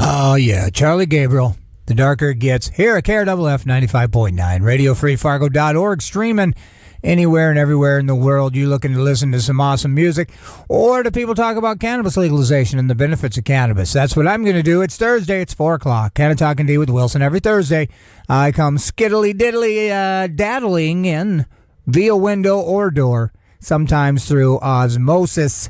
Oh, yeah. Charlie Gabriel. The darker it gets. Here at KRFF 95.9, RadioFreeFargo.org, streaming anywhere and everywhere in the world. You looking to listen to some awesome music, or to people talk about cannabis legalization and the benefits of cannabis. That's what I'm going to do. It's Thursday. It's 4 o'clock. Canna-Talk ND with Wilson. Every Thursday, I come skiddly-diddly daddling in via window or door, sometimes through osmosis,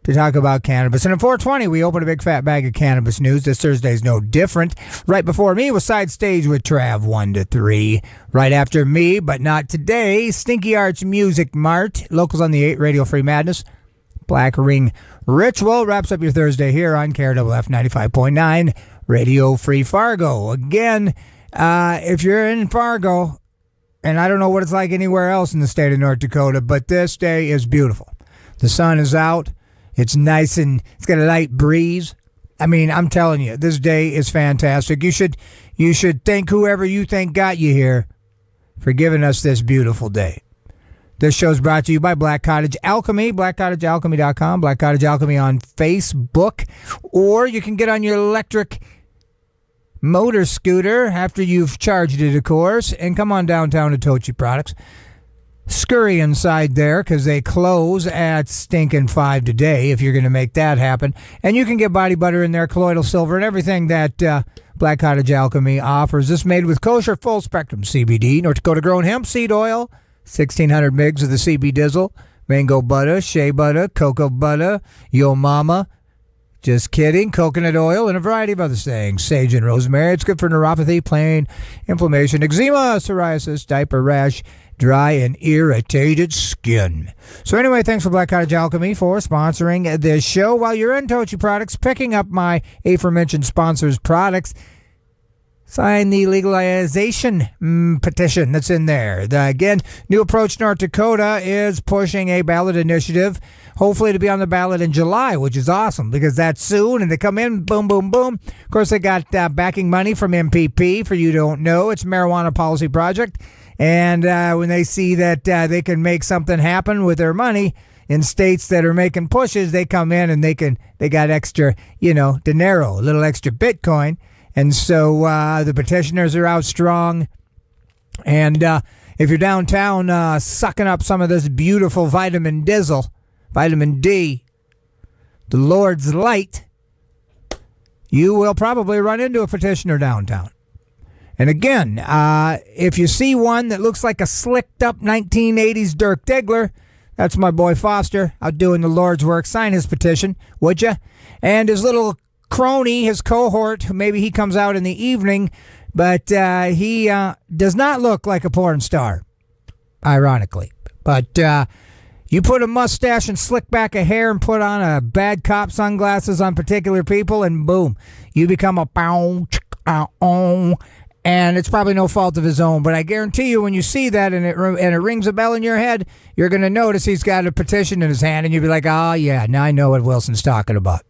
to talk about cannabis. And at 4:20, we open a big fat bag of cannabis news. This Thursday is no different. Right before me was Side Stage with Trav 1 to 3. Right after me, but not today, Stinky Arts Music Mart. Locals on the 8, Radio Free Madness. Black Ring Ritual wraps up your Thursday here on KRFF 95.9, Radio Free Fargo. Again, if you're in Fargo, and I don't know what it's like anywhere else in the state of North Dakota, but this day is beautiful. The sun is out. It's nice and it's got a light breeze. I mean, I'm telling you, this day is fantastic. You should thank whoever you think got you here for giving us this beautiful day. This show is brought to you by Black Cottage Alchemy, blackcottagealchemy.com, Black Cottage Alchemy on Facebook, or you can get on your electric motor scooter after you've charged it, of course, and come on downtown to Tochi Products. Scurry inside there because they close at stinking 5 today if you're going to make that happen. And you can get body butter in there, colloidal silver, and everything that Black Cottage Alchemy offers. This made with kosher full spectrum CBD, North Dakota grown hemp seed oil, 1,600 mgs of the CB Dizzle, mango butter, shea butter, cocoa butter, yo mama. Just kidding. Coconut oil and a variety of other things. Sage and rosemary. It's good for neuropathy, pain, inflammation, eczema, psoriasis, diaper rash, dry and irritated skin. So anyway, thanks for Black Cottage Alchemy for sponsoring this show. While you're in Tochi Products, picking up my aforementioned sponsors' products, sign the legalization petition that's in there. Again, New Approach North Dakota is pushing a ballot initiative, hopefully to be on the ballot in July, which is awesome because that's soon, and they come in, boom, boom, boom. Of course, they got backing money from MPP. For you who don't know, it's a marijuana policy project, and when they see that they can make something happen with their money in states that are making pushes, they come in and they got extra, dinero, a little extra Bitcoin. And so the petitioners are out strong. And if you're downtown sucking up some of this beautiful vitamin Dizzle, vitamin D, the Lord's light, you will probably run into a petitioner downtown. And again, if you see one that looks like a slicked up 1980s Dirk Diggler, that's my boy Foster out doing the Lord's work. Sign his petition, would you? And his little crony, his cohort, maybe he comes out in the evening, but he does not look like a porn star, ironically. But you put a mustache and slick back a hair and put on a bad cop sunglasses on particular people, and boom, you become a pow, and it's probably no fault of his own. But I guarantee you, when you see that and it rings a bell in your head, you're going to notice he's got a petition in his hand, and you'll be like, oh yeah, now I know what Wilson's talking about.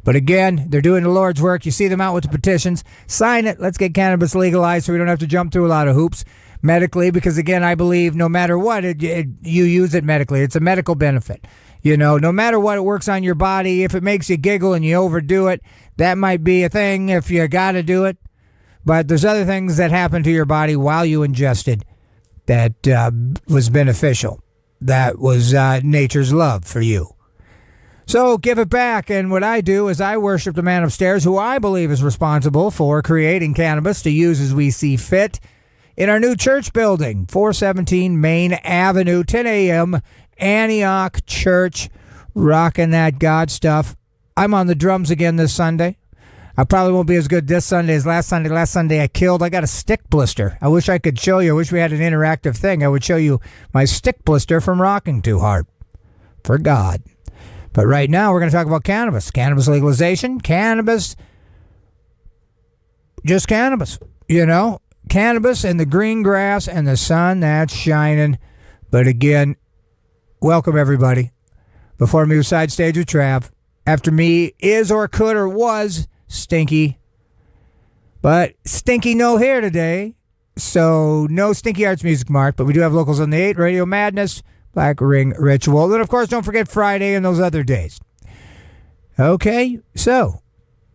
But again, they're doing the Lord's work. You see them out with the petitions. Sign it. Let's get cannabis legalized so we don't have to jump through a lot of hoops medically. Because again, I believe no matter what, you use it medically. It's a medical benefit. No matter what, it works on your body. If it makes you giggle and you overdo it, that might be a thing if you got to do it. But there's other things that happen to your body while you ingested that was beneficial. That was nature's love for you. So give it back, and what I do is I worship the man upstairs who I believe is responsible for creating cannabis to use as we see fit in our new church building, 417 Main Avenue, 10 a.m., Antioch Church, rocking that God stuff. I'm on the drums again this Sunday. I probably won't be as good this Sunday as last Sunday. Last Sunday I got a stick blister. I wish I could show you. I wish we had an interactive thing. I would show you my stick blister from rocking too hard. For God. But right now, we're going to talk about cannabis. Cannabis legalization. Cannabis. Just cannabis. Cannabis and the green grass and the sun that's shining. But again, welcome everybody. Before me was Side Stage with Trav. After me is or could or was Stinky. But Stinky no here today. So no Stinky Arts Music Mart. But we do have locals on the 8. Radio Madness. Black Ring Ritual. And of course, don't forget Friday and those other days. Okay, so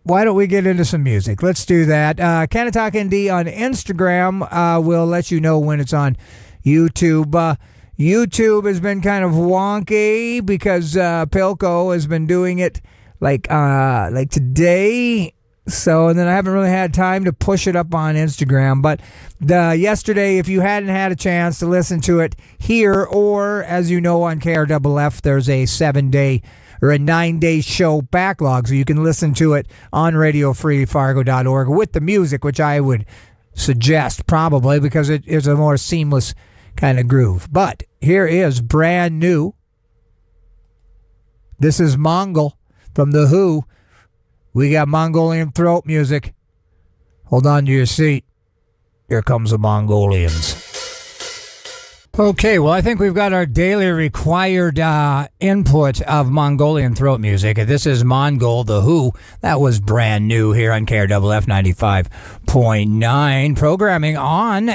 why don't we get into some music? Let's do that. Canna-Talk ND on Instagram. We'll let you know when it's on YouTube. YouTube has been kind of wonky because Pilco has been doing it like today. So, and then I haven't really had time to push it up on Instagram. But yesterday, if you hadn't had a chance to listen to it here, or as you know on KRFF, there's a 7-day or a 9-day show backlog, so you can listen to it on RadioFreeFargo.org with the music, which I would suggest probably because it is a more seamless kind of groove. But here is brand new. This is Mongol from The Who. We got Mongolian throat music. Hold on to your seat. Here comes the Mongolians. Okay, well, I think we've got our daily required input of Mongolian throat music. This is Mongol, The Who. That was brand new here on KRFF 95.9. Programming on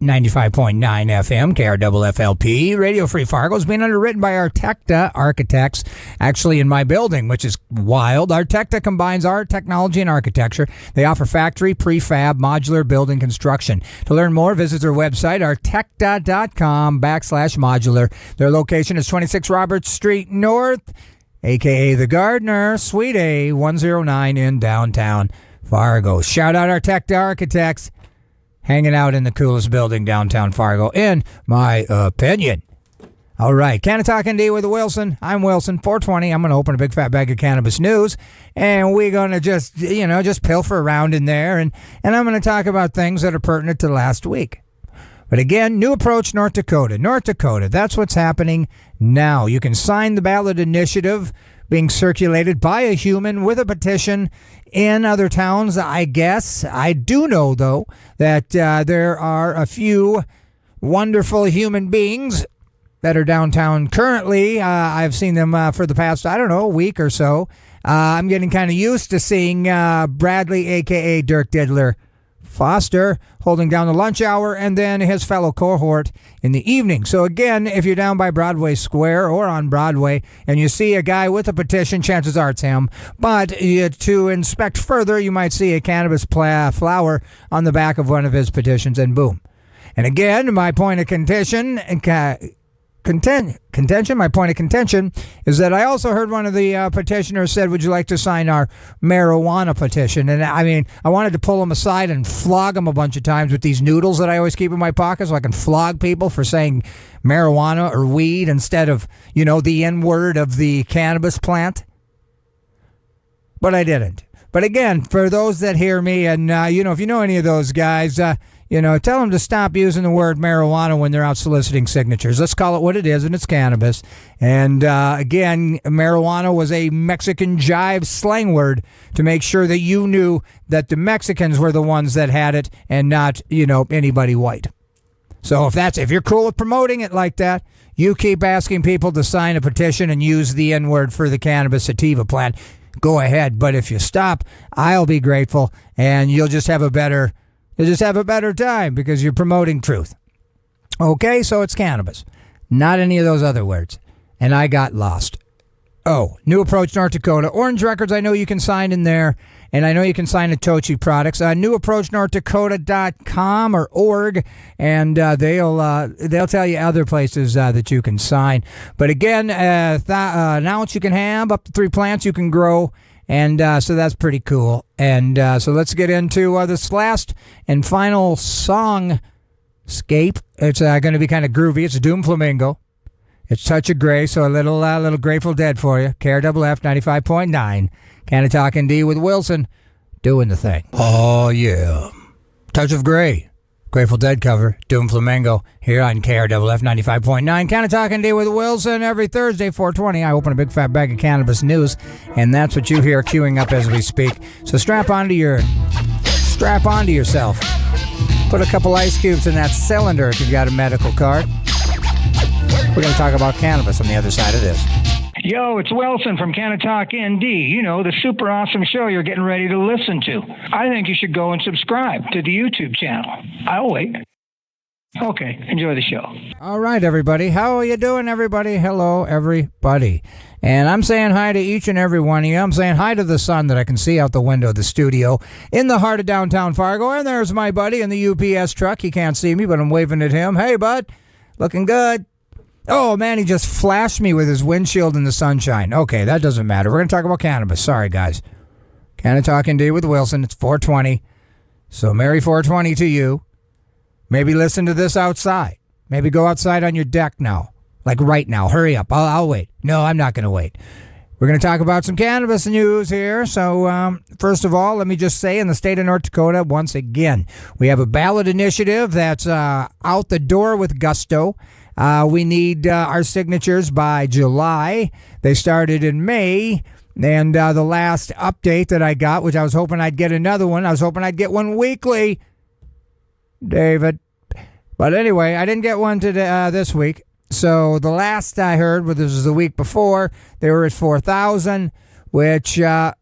95.9 FM, KRFF-LP. Radio Free Fargo is being underwritten by Artecta Architects, actually in my building, which is wild. Artecta combines art, technology, and architecture. They offer factory, prefab, modular building construction. To learn more, visit their website, artecta.com/modular. Their location is 26 Roberts Street North, a.k.a. The Gardener, Suite A, 109 in downtown Fargo. Shout out Artecta Architects. Hanging out in the coolest building downtown Fargo, in my opinion. All right, Canna-Talk ND with Wilson. I'm Wilson, 420. I'm going to open a big fat bag of cannabis news, and we're going to just pilfer around in there, and I'm going to talk about things that are pertinent to last week. But again, new approach, North Dakota. North Dakota, that's what's happening now. You can sign the ballot initiative being circulated by a human with a petition in other towns, I guess. I do know, though, that there are a few wonderful human beings that are downtown currently. I've seen them for the past, a week or so. I'm getting kind of used to seeing Bradley, a.k.a. Dirk Diddler Foster, holding down the lunch hour, and then his fellow cohort in the evening. So again, if you're down by Broadway Square or on Broadway and you see a guy with a petition, chances are it's him. But to inspect further, you might see a cannabis flower on the back of one of his petitions, and boom. And again, my point of contention is that I also heard one of the petitioners said, would you like to sign our marijuana petition? And I mean, I wanted to pull him aside and flog him a bunch of times with these noodles that I always keep in my pocket so I can flog people for saying marijuana or weed instead of, the N-word of the cannabis plant. But I didn't. But again, for those that hear me, and if you know any of those guys, tell them to stop using the word marijuana when they're out soliciting signatures. Let's call it what it is, and it's cannabis. And again, marijuana was a Mexican jive slang word to make sure that you knew that the Mexicans were the ones that had it and not, anybody white. So if you're cool with promoting it like that, you keep asking people to sign a petition and use the N-word for the cannabis sativa plant. Go ahead. But if you stop, I'll be grateful, and you'll just have a better time because you're promoting truth. Okay, so it's cannabis, not any of those other words. And I got lost. Oh, new approach, North Dakota. Orange Records, I know you can sign in there, and I know you can sign at Tochi Products. NewApproachNorthDakota.com or org, and they'll tell you other places that you can sign. But again, an ounce you can have, up to 3 plants you can grow. And so that's pretty cool. And so let's get into this last and final song, Scape. It's going to be kind of groovy. It's Doom Flamingo. It's Touch of Grey, so a little Grateful Dead for you. KRFF 95.9. Canna-Talk ND with Wilson doing the thing. Oh, yeah. Touch of Grey. Grateful Dead cover, Doom Flamingo, here on KRFF 95.9. Canna-Talk ND with Wilson every Thursday, 420. I open a big fat bag of cannabis news, and that's what you hear queuing up as we speak. So strap onto yourself. Put a couple ice cubes in that cylinder if you've got a medical card. We're going to talk about cannabis on the other side of this. Yo, it's Wilson from Canna-Talk ND. The super awesome show you're getting ready to listen to. I think you should go and subscribe to the YouTube channel. I'll wait. Okay, enjoy the show. All right, everybody. How are you doing, everybody? Hello, everybody. And I'm saying hi to each and every one of you. I'm saying hi to the sun that I can see out the window of the studio in the heart of downtown Fargo. And there's my buddy in the UPS truck. He can't see me, but I'm waving at him. Hey, bud. Looking good. Oh, man, he just flashed me with his windshield in the sunshine. Okay, that doesn't matter. We're going to talk about cannabis. Sorry, guys. Canna-Talk ND with Wilson. It's 420. So Merry 420 to you. Maybe listen to this outside. Maybe go outside on your deck now. Like right now. Hurry up. I'll wait. No, I'm not going to wait. We're going to talk about some cannabis news here. So first of all, let me just say in the state of North Dakota, once again, we have a ballot initiative that's out the door with gusto. We need our signatures by July. They started in May. And the last update that I got, which I was hoping I'd get another one. I was hoping I'd get one weekly. David. But anyway, I didn't get one today, this week. So the last I heard, this was the week before, they were at 4,000, which was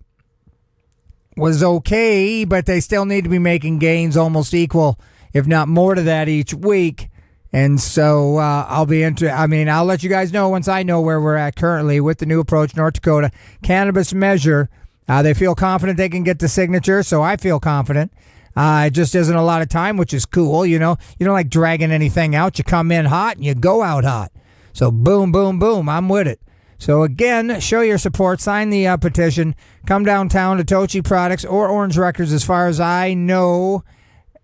okay, but they still need to be making gains almost equal, if not more to that each week. And so I'll let you guys know once I know where we're at currently with the new approach, North Dakota Cannabis Measure. They feel confident they can get the signature, so I feel confident. It just isn't a lot of time, which is cool, you know. You don't like dragging anything out. You come in hot and you go out hot. So boom, boom, boom, I'm with it. So again, show your support. Sign the petition. Come downtown to Tochi Products or Orange Records as far as I know.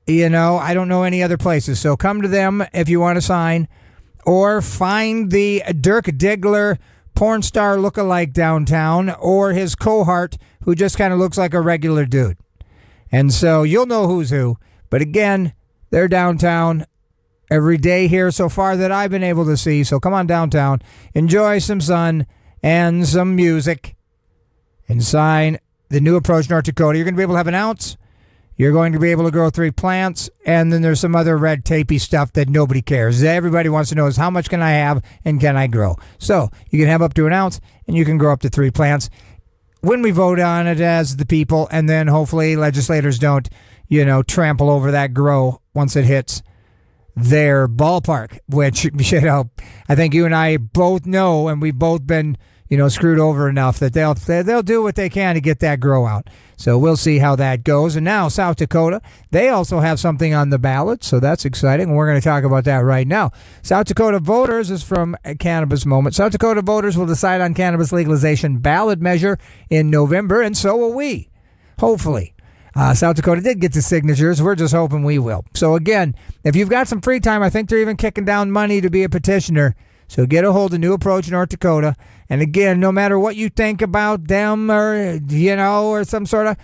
You know, I don't know any other places. So come to them if you want to sign. Or find the Dirk Diggler porn star lookalike downtown or his cohort who just kind of looks like a regular dude. And so you'll know who's who. But again, they're downtown every day here so far that I've been able to see. So come on downtown, enjoy some sun and some music, and sign the new approach North Dakota. You're going to be able to have an ounce. You're going to be able to grow 3 plants. And then there's some other red tapey stuff that nobody cares. Everybody wants to know is how much can I have and can I grow? So you can have up to an ounce and you can grow up to 3 plants. When we vote on it as the people, and then hopefully legislators don't, trample over that grow once it hits their ballpark, which, I think you and I both know, and we've both been, screwed over enough that they'll do what they can to get that grow out. So we'll see how that goes. And now South Dakota, they also have something on the ballot, so that's exciting. We're going to talk about that right now. South Dakota voters is from Cannabis Moment. South Dakota voters will decide on cannabis legalization ballot measure in November, and so will we, hopefully. South Dakota did get the signatures. We're just hoping we will. So again, if you've got some free time, I think they're even kicking down money to be a petitioner. So get a hold of New Approach North Dakota. And again, no matter what you think about them or, or some sort of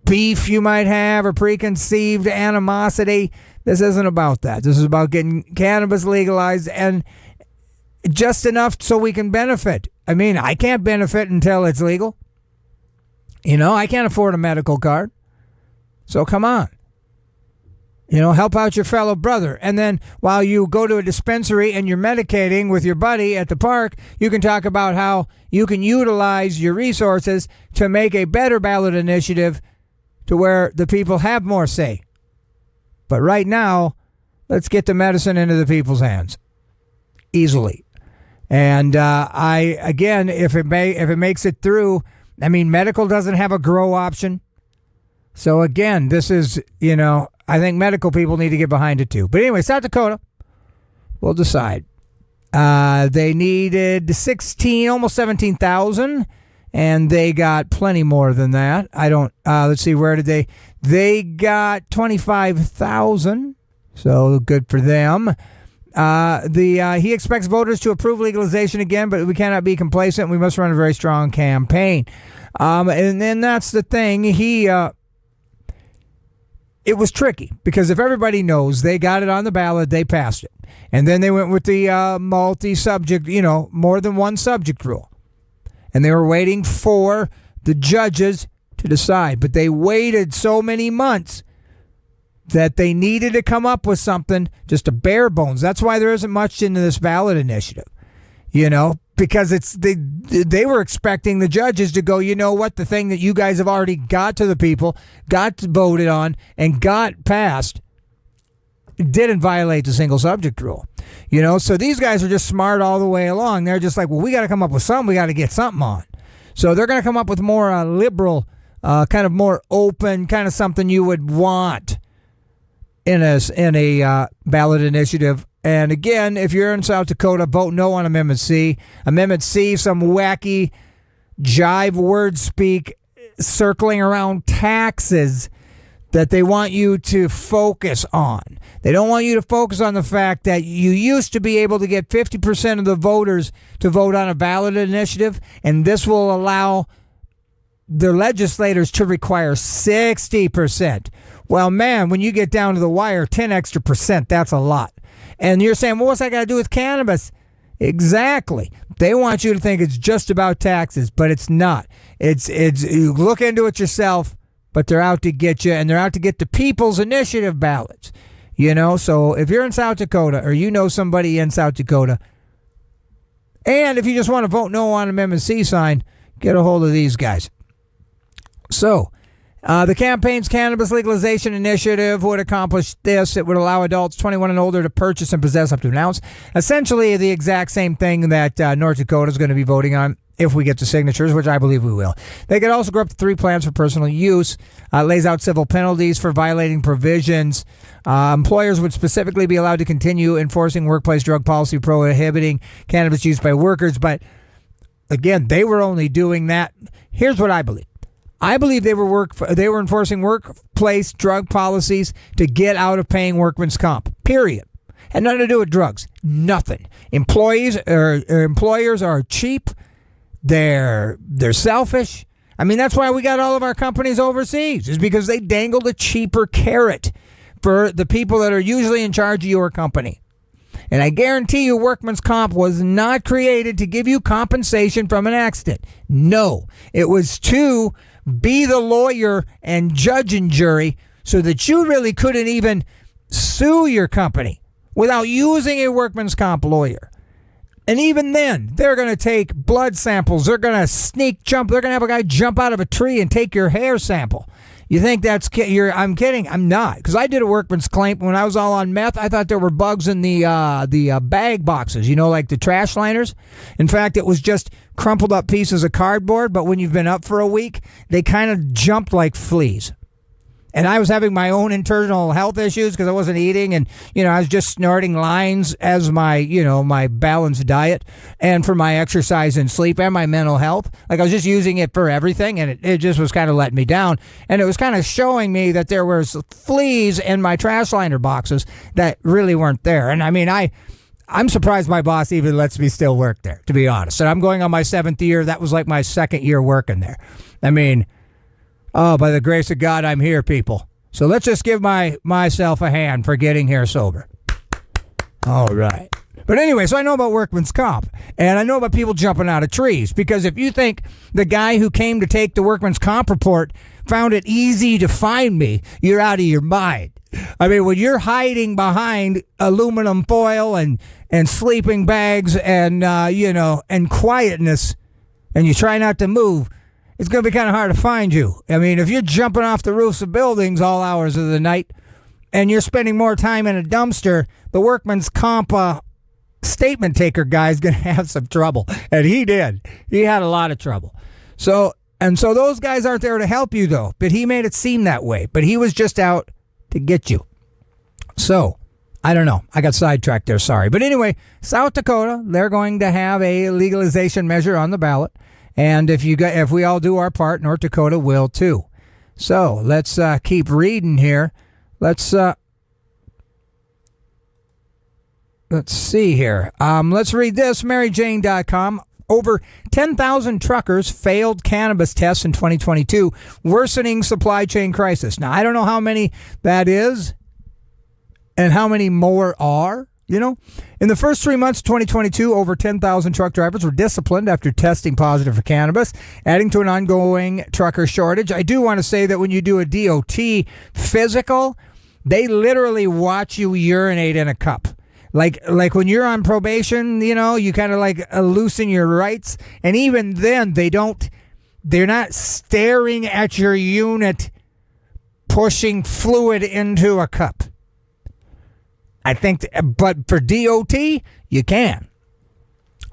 beef you might have or preconceived animosity, this isn't about that. This is about getting cannabis legalized and just enough so we can benefit. I mean, I can't benefit until it's legal. I can't afford a medical card. So come on. Help out your fellow brother. And then while you go to a dispensary and you're medicating with your buddy at the park, you can talk about how you can utilize your resources to make a better ballot initiative to where the people have more say. But right now, let's get the medicine into the people's hands easily. And if it makes it through, medical doesn't have a grow option. So again, this is, I think medical people need to get behind it too. But anyway, South Dakota will decide. They needed almost 17,000, and they got plenty more than that. Let's see, where did they got 25,000, so good for them. He expects voters to approve legalization again, but we cannot be complacent. We must run a very strong campaign. And then that's the thing. It was tricky because if everybody knows they got it on the ballot, they passed it. And then they went with the multi-subject, more than one subject rule. And they were waiting for the judges to decide. But they waited so many months that they needed to come up with something, just a bare bones. That's why there isn't much into this ballot initiative, because they were expecting the judges to go, what, the thing that you guys have already got to the people, got voted on, and got passed, didn't violate the single subject rule. So these guys are just smart all the way along. They're just like, well, we got to come up with something. We got to get something on. So they're going to come up with more liberal, kind of more open, kind of something you would want in a ballot initiative. And again, if you're in South Dakota, vote no on Amendment C. Amendment C, some wacky jive word speak circling around taxes that they want you to focus on. They don't want you to focus on the fact that you used to be able to get 50% of the voters to vote on a ballot initiative, and this will allow the legislators to require 60%. Well, man, when you get down to the wire, 10 extra percent, that's a lot. And you're saying, well, what's that got to do with cannabis? Exactly. They want you to think it's just about taxes, but it's not. It's you look into it yourself, but they're out to get you, and they're out to get the people's initiative ballots. So if you're in South Dakota, or you know somebody in South Dakota, and if you just want to vote no on Amendment C sign, get a hold of these guys. So the campaign's cannabis legalization initiative would accomplish this. It would allow adults 21 and older to purchase and possess up to an ounce. Essentially the exact same thing that North Dakota is going to be voting on if we get the signatures, which I believe we will. They could also grow up to 3 plants for personal use. Lays out civil penalties for violating provisions. Employers would specifically be allowed to continue enforcing workplace drug policy prohibiting cannabis use by workers. But again, they were only doing that. Here's what I believe. I believe they were enforcing workplace drug policies to get out of paying workman's comp. Period. Had nothing to do with drugs. Nothing. Employers are cheap. They're selfish. I mean, that's why we got all of our companies overseas, is because they dangled a cheaper carrot for the people that are usually in charge of your company. And I guarantee you workman's comp was not created to give you compensation from an accident. No, it was to be the lawyer and judge and jury so that you really couldn't even sue your company without using a workman's comp lawyer. And even then, they're going to take blood samples. They're going to jump. They're going to have a guy jump out of a tree and take your hair sample. You think I'm kidding? I'm not. Because I did a workman's claim when I was all on meth. I thought there were bugs in the bag boxes, like the trash liners. In fact, it was just crumpled up pieces of cardboard. But when you've been up for a week, they kind of jumped like fleas. And I was having my own internal health issues because I wasn't eating, and I was just snorting lines as my my balanced diet, and for my exercise and sleep and my mental health. Like I was just using it for everything, and it just was kind of letting me down. And it was kind of showing me that there was fleas in my trash liner boxes that really weren't there. And I mean, I'm surprised my boss even lets me still work there, to be honest. And I'm going on my 7th year. That was like my 2nd year working there. I mean, oh, by the grace of God, I'm here, people. So let's just give myself a hand for getting here sober. All right. But anyway, so I know about workman's comp, and I know about people jumping out of trees, because if you think the guy who came to take the workman's comp report found it easy to find me, you're out of your mind. I mean, when you're hiding behind aluminum foil and sleeping bags and, and quietness, and you try not to move, it's going to be kind of hard to find you. I mean, if you're jumping off the roofs of buildings all hours of the night and you're spending more time in a dumpster, the workman's comp statement taker guy is going to have some trouble. And he did. He had a lot of trouble. So those guys aren't there to help you, though. But he made it seem that way. But he was just out to get you. So, I don't know. I got sidetracked there. Sorry. But anyway, South Dakota, they're going to have a legalization measure on the ballot. And if we all do our part, North Dakota will too. So let's keep reading here. Let's see here. Let's read this. MaryJane.com. Over 10,000 truckers failed cannabis tests in 2022, worsening supply chain crisis. Now, I don't know how many that is and how many more are. In the first 3 months of 2022, over 10,000 truck drivers were disciplined after testing positive for cannabis, adding to an ongoing trucker shortage. I do want to say that when you do a DOT physical, they literally watch you urinate in a cup. Like when you're on probation, you kind of like loosen your rights. And even then, they're not staring at your unit pushing fluid into a cup. I think, but for DOT, you can.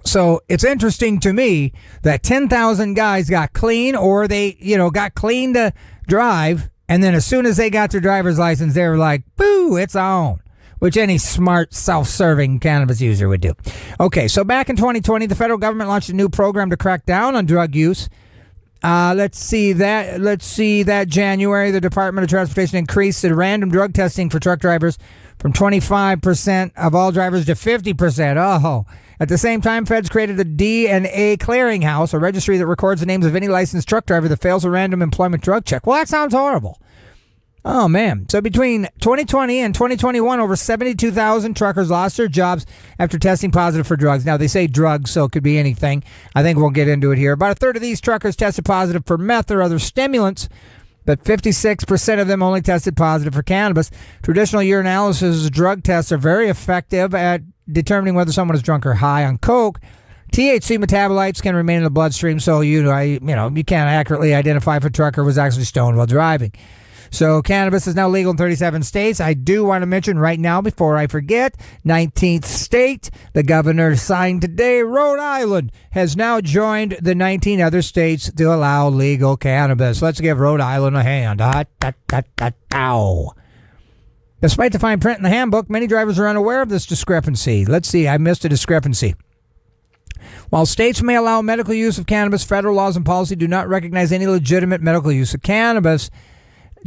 So it's interesting to me that 10,000 guys got clean, or they, got clean to drive. And then as soon as they got their driver's license, they were like, boo, it's on, which any smart, self-serving cannabis user would do. Okay, so back in 2020, the federal government launched a new program to crack down on drug use. Let's see that January, the Department of Transportation increased the random drug testing for truck drivers from 25% of all drivers to 50%. Oh, at the same time, feds created a DNA clearinghouse, a registry that records the names of any licensed truck driver that fails a random employment drug check. Well, that sounds horrible. Oh, man. So between 2020 and 2021, over 72,000 truckers lost their jobs after testing positive for drugs. Now, they say drugs, so it could be anything. I think we'll get into it here. About a third of these truckers tested positive for meth or other stimulants, but 56% of them only tested positive for cannabis. Traditional urinalysis drug tests are very effective at determining whether someone is drunk or high on coke. THC metabolites can remain in the bloodstream, so you can't accurately identify if a trucker was actually stoned while driving. So cannabis is now legal in 37 states. I do want to mention right now, before I forget, 19th state, the governor signed today, Rhode Island has now joined the 19 other states to allow legal cannabis. Let's give Rhode Island a hand. Ow. Despite the fine print in the handbook, many drivers are unaware of this discrepancy. Let's see, I missed a discrepancy. While states may allow medical use of cannabis, federal laws and policy do not recognize any legitimate medical use of cannabis.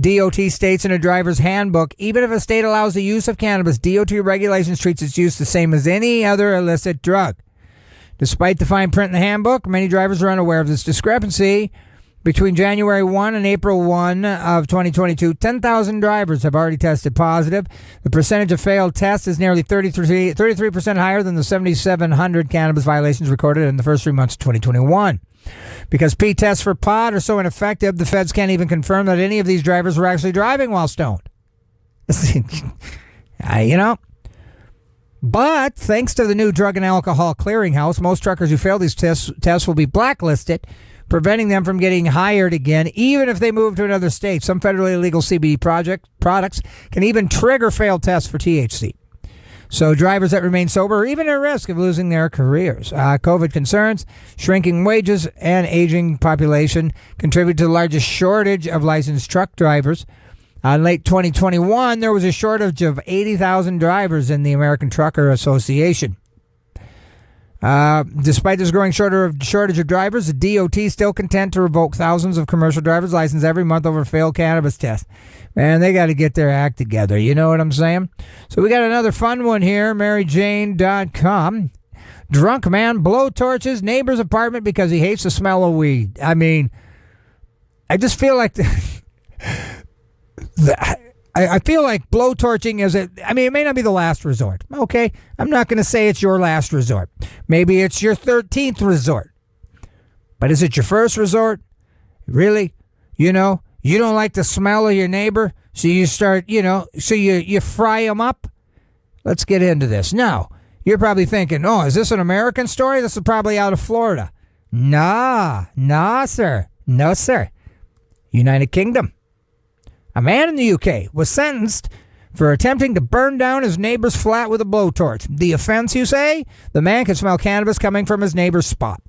DOT states in a driver's handbook, even if a state allows the use of cannabis, DOT regulations treats its use the same as any other illicit drug. Despite the fine print in the handbook, many drivers are unaware of this discrepancy. Between January 1 and April 1 of 2022, 10,000 drivers have already tested positive. The percentage of failed tests is nearly 33% higher than the 7,700 cannabis violations recorded in the first 3 months of 2021. Because P-tests for pot are so ineffective, the feds can't even confirm that any of these drivers were actually driving while stoned. But thanks to the new Drug and Alcohol Clearinghouse, most truckers who fail these tests will be blacklisted, preventing them from getting hired again, even if they move to another state. Some federally illegal CBD products can even trigger failed tests for THC. So drivers that remain sober are even at risk of losing their careers. COVID concerns, shrinking wages, and aging population contribute to the largest shortage of licensed truck drivers. In late 2021, there was a shortage of 80,000 drivers in the American Trucker Association. Despite this growing shortage of drivers, the DOT is still content to revoke thousands of commercial driver's licenses every month over failed cannabis tests. Man, they got to get their act together. You know what I'm saying? So we got another fun one here, MaryJane.com. Drunk man blowtorches neighbor's apartment because he hates the smell of weed. I mean, I just feel like... I feel like blowtorching it may not be the last resort. Okay, I'm not going to say it's your last resort. Maybe it's your 13th resort. But is it your first resort? Really? You don't like the smell of your neighbor, so you start, so you fry them up? Let's get into this. Now, you're probably thinking, oh, is this an American story? This is probably out of Florida. Nah, sir. No, sir. United Kingdom. A man in the UK was sentenced for attempting to burn down his neighbor's flat with a blowtorch. The offense, you say? The man could smell cannabis coming from his neighbor's spot.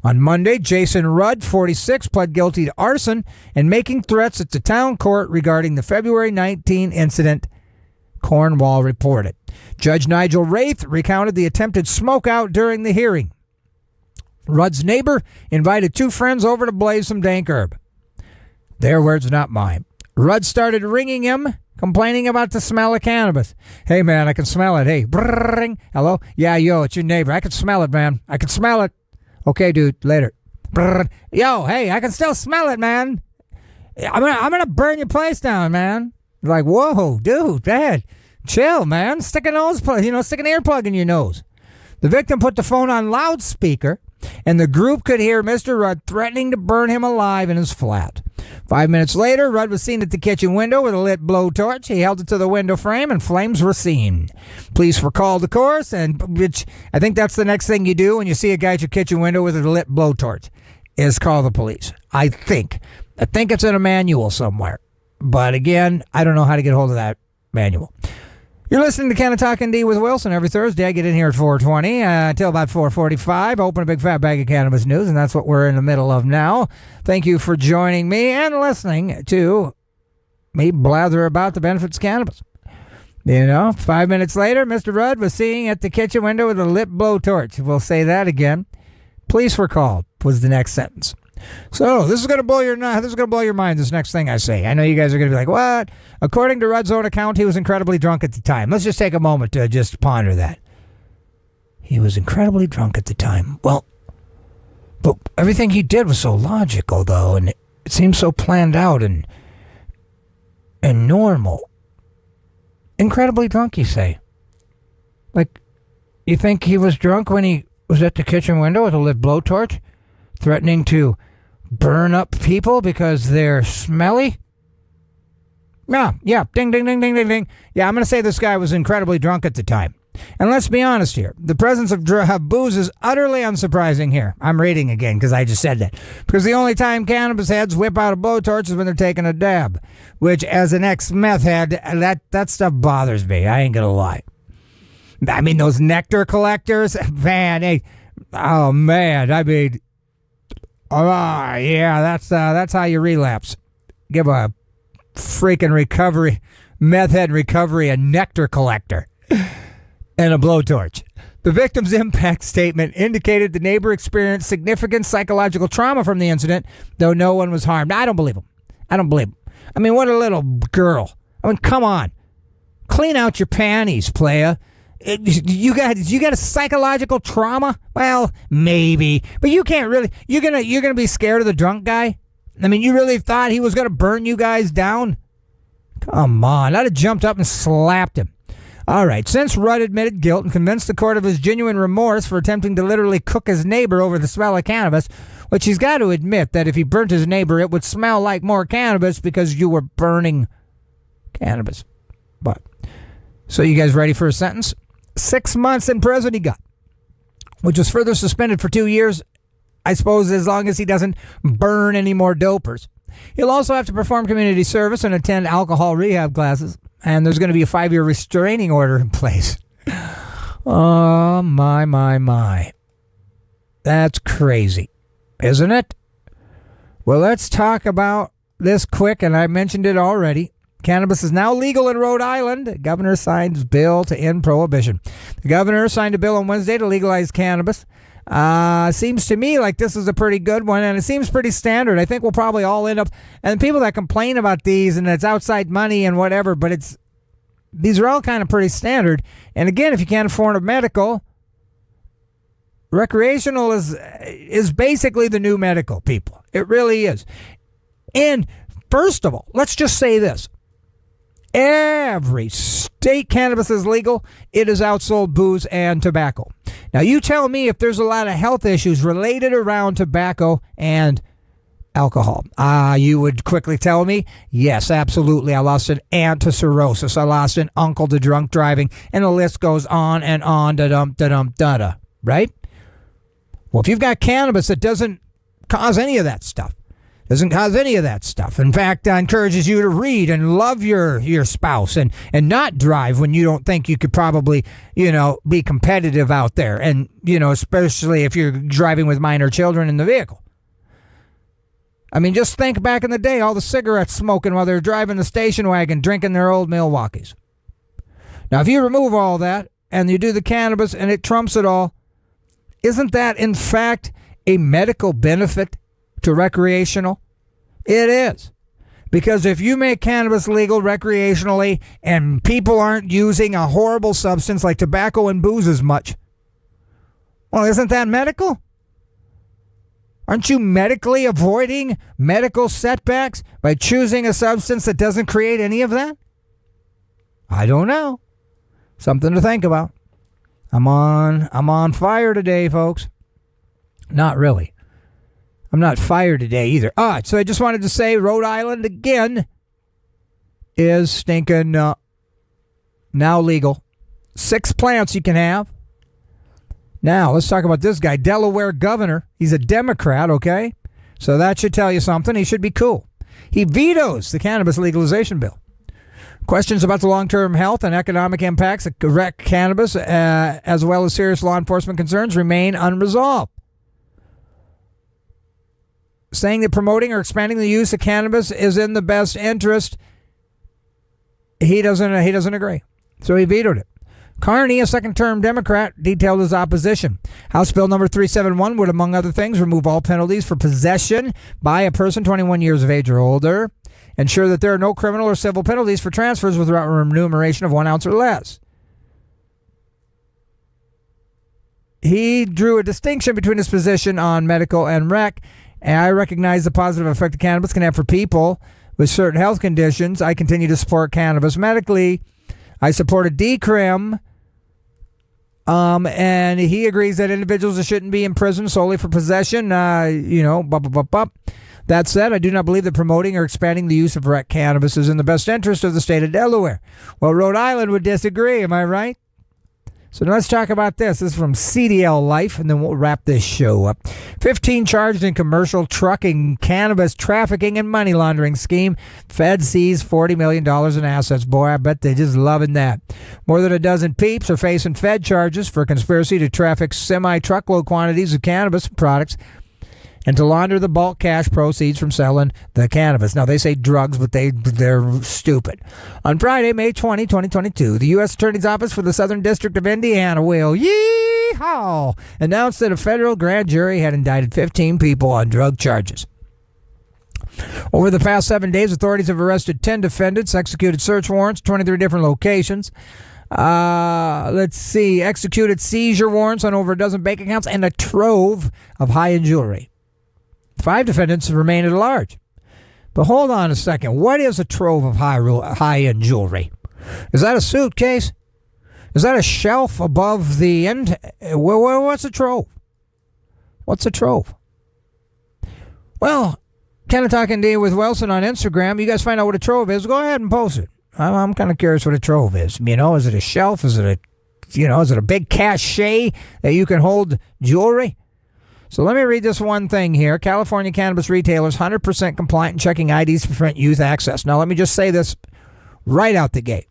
On Monday, Jason Rudd, 46, pled guilty to arson and making threats at the town court regarding the February 19 incident, Cornwall reported. Judge Nigel Wraith recounted the attempted smokeout during the hearing. Rudd's neighbor invited two friends over to blaze some dank herb. Their words, not mine. Rudd started ringing him, complaining about the smell of cannabis. Hey, man, I can smell it. Hey, brrrring. Hello? Yeah, yo, it's your neighbor. I can smell it, man. I can smell it. Okay, dude, later. Brrr. Yo, hey, I can still smell it, man. I'm gonna burn your place down, man. Like, whoa, dude, dad, chill, man. Stick an earplug in your nose. The victim put the phone on loudspeaker, and the group could hear Mr. Rudd threatening to burn him alive in his flat. 5 minutes later, Rudd was seen at the kitchen window with a lit blowtorch. He held it to the window frame, and flames were seen. Police were called, of course, which I think that's the next thing you do when you see a guy at your kitchen window with a lit blowtorch, is call the police. I think it's in a manual somewhere. But again, I don't know how to get hold of that manual. You're listening to Canna-Talk ND with Wilson. Every Thursday, I get in here at 4:20 until about 4:45. Open a big fat bag of cannabis news, and that's what we're in the middle of now. Thank you for joining me and listening to me blather about the benefits of cannabis. 5 minutes later, Mr. Rudd was seen at the kitchen window with a lit blowtorch. We'll say that again. Police were called was the next sentence. So this is going to blow your mind, this next thing I say. I know you guys are going to be like, what? According to Rudd's own account, he was incredibly drunk at the time. Let's just take a moment to just ponder that. He was incredibly drunk at the time. Well, but everything he did was so logical, though, and it seemed so planned out and normal. Incredibly drunk, you say? Like, you think he was drunk when he was at the kitchen window with a lit blowtorch, threatening to burn up people because they're smelly? Yeah, ding, ding, ding, ding, ding, ding. Yeah, I'm going to say this guy was incredibly drunk at the time. And let's be honest here. The presence of booze is utterly unsurprising here. I'm reading again because I just said that. Because the only time cannabis heads whip out a blowtorch is when they're taking a dab. Which, as an ex-meth head, that stuff bothers me. I ain't going to lie. I mean, those nectar collectors, man, oh, man, I mean... Oh, yeah, that's how you relapse. Give a freaking meth head recovery, a nectar collector and a blowtorch. The victim's impact statement indicated the neighbor experienced significant psychological trauma from the incident, though no one was harmed. I don't believe him. I mean, what a little girl. I mean, come on. Clean out your panties, playa. You got a psychological trauma? Well, maybe, but you can't really. You're gonna be scared of the drunk guy. I mean, you really thought he was gonna burn you guys down? Come on, I'd have jumped up and slapped him. All right, since Rudd admitted guilt and convinced the court of his genuine remorse for attempting to literally cook his neighbor over the smell of cannabis, which he's got to admit that if he burnt his neighbor, it would smell like more cannabis because you were burning cannabis. But so you guys ready for a sentence? 6 months in prison he got, which was further suspended for 2 years, I suppose, as long as he doesn't burn any more dopers. He'll also have to perform community service and attend alcohol rehab classes, and there's going to be a 5-year restraining order in place. Oh, my. That's crazy, isn't it? Well, let's talk about this quick, and I mentioned it already. Cannabis is now legal in Rhode Island. The governor signs bill to end prohibition. The governor signed a bill on Wednesday to legalize cannabis. Seems to me like this is a pretty good one, and it seems pretty standard. I think we'll probably all end up, and people that complain about these and it's outside money and whatever, but these are all kind of pretty standard. And again, if you can't afford a medical, recreational is basically the new medical, people. It really is. And first of all, let's just say this. Every state cannabis is legal. It is outsold booze and tobacco. Now, you tell me if there's a lot of health issues related around tobacco and alcohol. You would quickly tell me, yes, absolutely. I lost an aunt to cirrhosis. I lost an uncle to drunk driving. And the list goes on and on, da-dum, right? Well, if you've got cannabis that doesn't cause any of that stuff, in fact, encourages you to read and love your spouse and not drive when you don't think you could probably, be competitive out there. And, especially if you're driving with minor children in the vehicle. I mean, just think back in the day, all the cigarettes smoking while they're driving the station wagon, drinking their old Milwaukees. Now, if you remove all that and you do the cannabis and it trumps it all, isn't that, in fact, a medical benefit to recreational? It is. Because if you make cannabis legal recreationally and people aren't using a horrible substance like tobacco and booze as much, well, isn't that medical? Aren't you medically avoiding medical setbacks by choosing a substance that doesn't create any of that? I don't know. Something to think about. I'm on fire today, folks. Not really. I'm not fired today either. All right, so I just wanted to say Rhode Island, again, is stinking now legal. 6 plants you can have. Now, let's talk about this guy, Delaware governor. He's a Democrat, okay? So that should tell you something. He should be cool. He vetoes the cannabis legalization bill. Questions about the long-term health and economic impacts of rec cannabis, as well as serious law enforcement concerns, remain unresolved. Saying that promoting or expanding the use of cannabis is in the best interest, he doesn't agree. So he vetoed it. Carney, a second-term Democrat, detailed his opposition. House Bill number 371 would, among other things, remove all penalties for possession by a person 21 years of age or older, ensure that there are no criminal or civil penalties for transfers without remuneration of 1 ounce or less. He drew a distinction between his position on medical and rec, and I recognize the positive effect that cannabis can have for people with certain health conditions. I continue to support cannabis medically. I support a decrim, and he agrees that individuals shouldn't be in prison solely for possession, That said, I do not believe that promoting or expanding the use of rec cannabis is in the best interest of the state of Delaware. Well, Rhode Island would disagree, am I right? So now let's talk about this. This is from CDL Life, and then we'll wrap this show up. 15 charged in commercial trucking, cannabis trafficking, and money laundering scheme. Fed seized $40 million in assets. Boy, I bet they're just loving that. More than a dozen peeps are facing Fed charges for conspiracy to traffic semi-truckload quantities of cannabis products and to launder the bulk cash proceeds from selling the cannabis. Now, they say drugs, but they're stupid. On Friday, May 20, 2022, the U.S. Attorney's Office for the Southern District of Indiana will, yeehaw, announced that a federal grand jury had indicted 15 people on drug charges. Over the past 7 days, authorities have arrested 10 defendants, executed search warrants, 23 different locations. Executed seizure warrants on over a dozen bank accounts and a trove of high-end jewelry. 5 defendants remain at large. But hold on a second. What is a trove of high-end jewelry? Is that a suitcase? Is that a shelf above the end? What's a trove? What's a trove? Well, Canna-Talk ND with Wilson on Instagram. You guys find out what a trove is. Go ahead and post it. I'm kind of curious what a trove is. Is it a shelf? Is it a big cachet that you can hold jewelry? So let me read this one thing here. California cannabis retailers 100% compliant in checking IDs to prevent youth access. Now let me just say this right out the gate.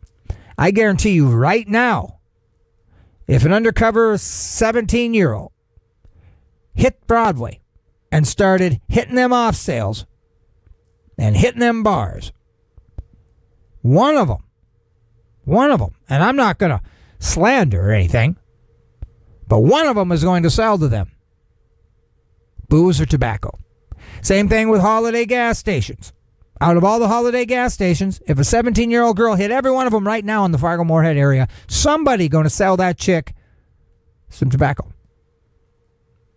I guarantee you right now, if an undercover 17-year-old hit Broadway and started hitting them off sales and hitting them bars, one of them, and I'm not going to slander or anything, but one of them is going to sell to them booze or tobacco. Same thing with holiday gas stations. Out of all the holiday gas stations, if a 17-year-old girl hit every one of them right now in the Fargo-Moorhead area, somebody going to sell that chick some tobacco.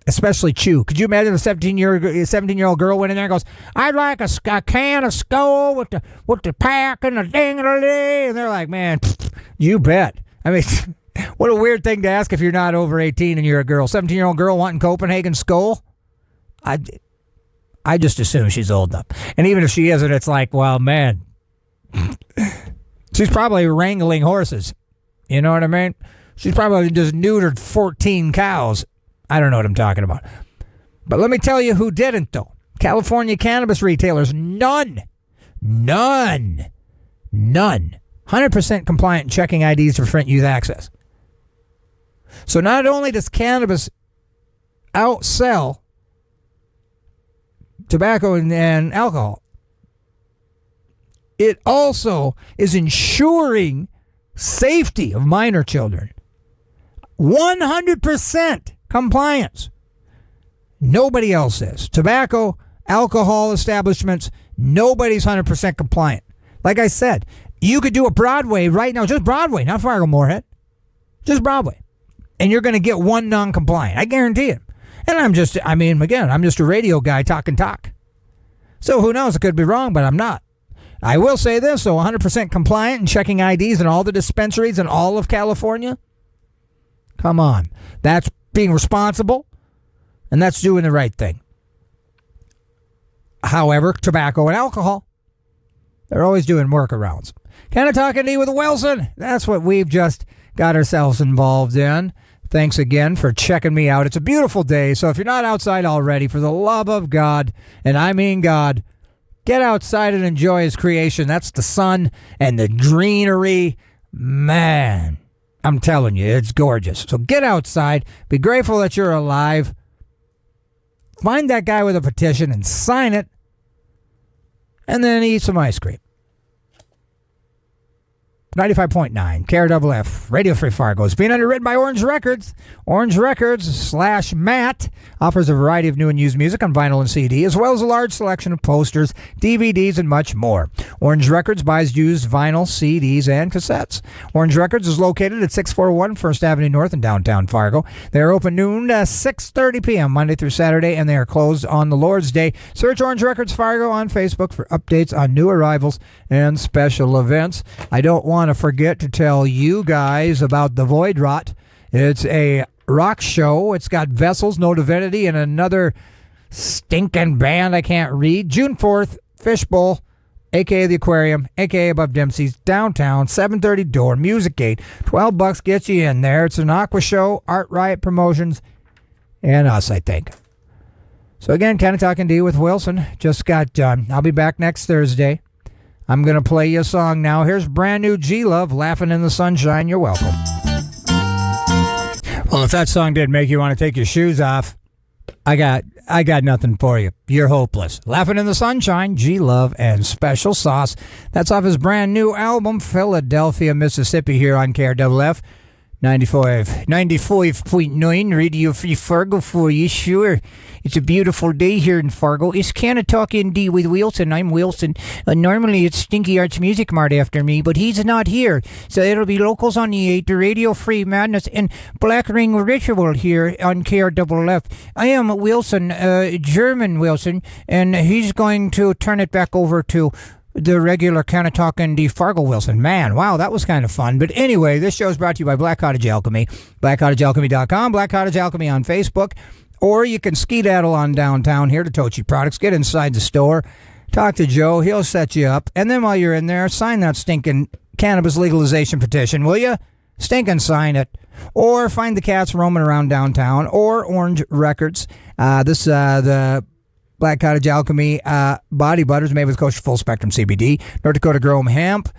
Especially chew. Could you imagine a 17-year-old girl went in there and goes, "I'd like a can of Skull with the pack and the ding-a-ling," and they're like, "Man, you bet." I mean, what a weird thing to ask if you're not over 18 and you're a girl. 17-year-old girl wanting Copenhagen Skull? I just assume she's old enough. And even if she isn't, it's like, well, man, she's probably wrangling horses. You know what I mean? She's probably just neutered 14 cows. I don't know what I'm talking about. But let me tell you who didn't, though. California cannabis retailers, none. 100% compliant in checking IDs to prevent youth access. So not only does cannabis outsell tobacco and alcohol, it also is ensuring safety of minor children. 100% compliance. Nobody else is. Tobacco, alcohol establishments, nobody's 100% compliant. Like I said, you could do a Broadway right now, just Broadway, not Fargo-Moorhead, just Broadway, and you're going to get one non-compliant. I guarantee it. And I'm just a radio guy talking talk. So who knows? It could be wrong, but I'm not. I will say this, though, 100% compliant and checking IDs in all the dispensaries in all of California. Come on. That's being responsible, and that's doing the right thing. However, tobacco and alcohol, they're always doing workarounds. Canna-Talk ND with Wilson. That's what we've just got ourselves involved in. Thanks again for checking me out. It's a beautiful day, so if you're not outside already, for the love of God, and I mean God, Get outside and enjoy his creation. That's the sun and the greenery. Man, I'm telling you, it's gorgeous. So get outside. Be grateful that you're alive. Find that guy with a petition and sign it. And then eat some ice cream. 95.9 KRFF, Radio Free Fargo is being underwritten by Orange Records. Orange Records / Matt offers a variety of new and used music on vinyl and CD, as well as a large selection of posters, DVDs, and much more. Orange Records buys used vinyl, CDs, and cassettes. Orange Records is located at 641 First Avenue North in downtown Fargo. They are open noon to 6:30 p.m. Monday through Saturday, and they are closed on the Lord's Day. Search Orange Records Fargo on Facebook for updates on new arrivals and special events. I don't want to forget to tell you guys about the Void Rot. It's a rock show. It's got Vessels, No Divinity, and another stinking band I can't read. June 4th, Fishbowl, a.k.a. the Aquarium, a.k.a. above Dempsey's, downtown, 7:30 door, Music Gate. $12 gets you in there. It's an aqua show, Art Riot Promotions, and us, I think. So again, Canna-Talk ND with Wilson. Just got done. I'll be back next Thursday. I'm going to play you a song now. Here's brand new G-Love, Laughing in the Sunshine. You're welcome. Well, if that song didn't make you want to take your shoes off, I got nothing for you. You're hopeless. Laughing in the Sunshine, G-Love, and Special Sauce. That's off his brand new album, Philadelphia, Mississippi, here on KRFF. 95.9 Radio Free Fargo for you, sure. It's a beautiful day here in Fargo. It's Canna-Talk ND with Wilson. I'm Wilson. Normally it's Stinky Arts Music Mart after me, but he's not here. So it'll be Locals on the 8, Radio Free Madness, and Black Ring Ritual here on KRFF. I am Wilson, German Wilson, and he's going to turn it back over to the regular Canna-Talk ND Fargo Wilson. Man, wow, that was kind of fun. But anyway, this show is brought to you by Black Cottage Alchemy. BlackCottageAlchemy.com, Black Cottage Alchemy on Facebook. Or you can skedaddle on downtown here to Tochi Products. Get inside the store. Talk to Joe. He'll set you up. And then while you're in there, sign that stinking cannabis legalization petition, will you? Stinking sign it. Or find the cats roaming around downtown. Or Orange Records. The Black Cottage Alchemy body butters made with kosher full spectrum CBD, North Dakota Grow Hemp,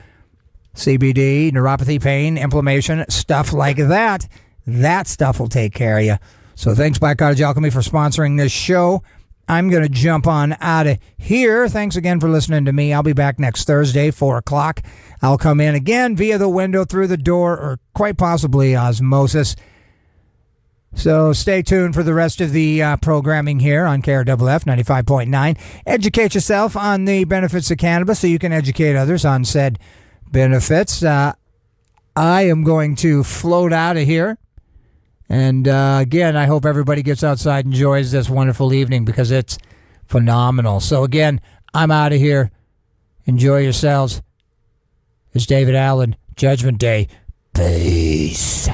CBD, neuropathy, pain, inflammation, stuff like that. That stuff will take care of you. So thanks, Black Cottage Alchemy, for sponsoring this show. I'm going to jump on out of here. Thanks again for listening to me. I'll be back next Thursday, 4 o'clock. I'll come in again via the window, through the door, or quite possibly osmosis. So stay tuned for the rest of the programming here on KRFF 95.9. Educate yourself on the benefits of cannabis so you can educate others on said benefits. I am going to float out of here. And again, I hope everybody gets outside and enjoys this wonderful evening because it's phenomenal. So again, I'm out of here. Enjoy yourselves. It's David Allen, Judgment Day. Peace.